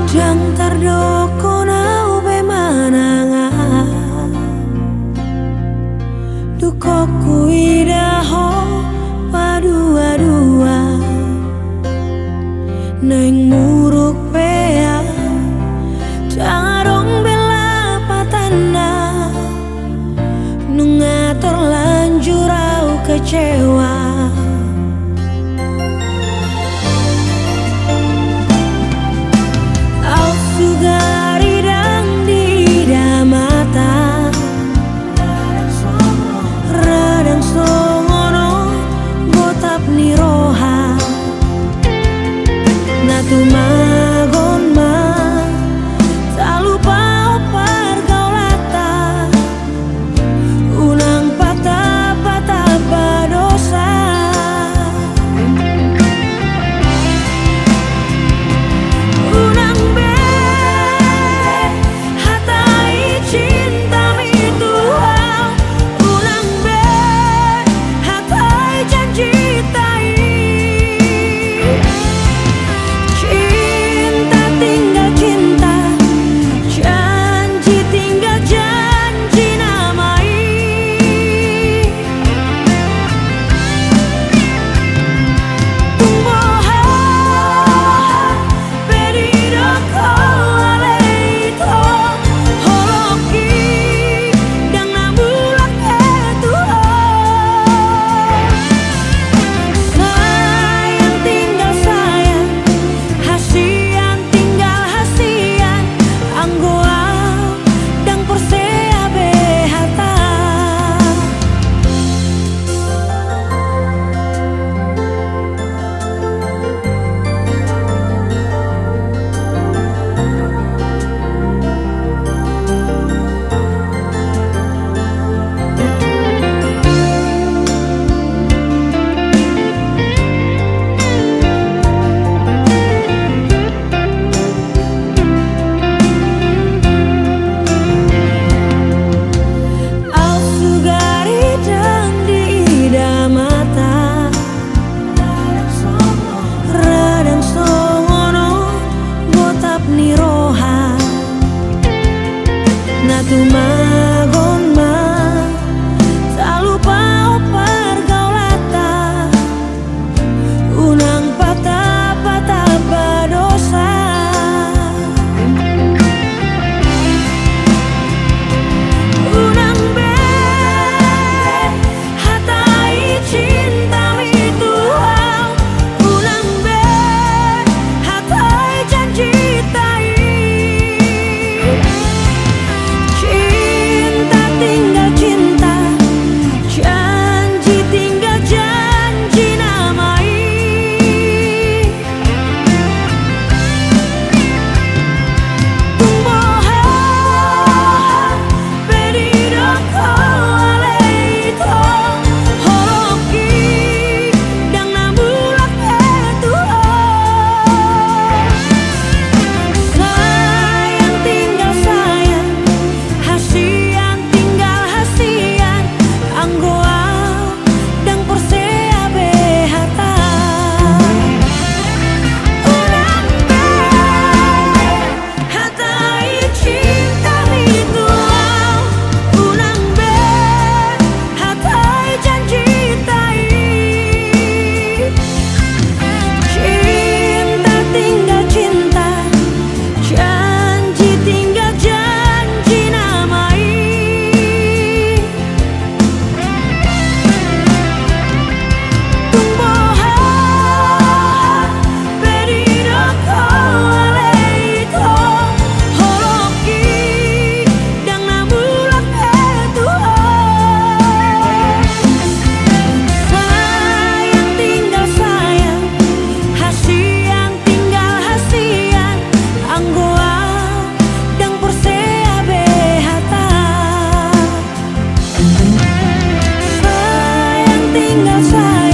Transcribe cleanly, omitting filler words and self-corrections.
Jang tardoko nau be manangan dukoku idaho padua-dua neng muruk pea jangarong bela patana nunga terlanjur au kecewa. Tumagon ma tak lupa pergaulata unang patah-patah berdosa unang be hatai cinta itu unang be hatai janji tai Tumagon ma tak lupa pergaulata unang patah-patah berdosa unang be hatai cinta itu unang be hatai janji tai tinggal saya.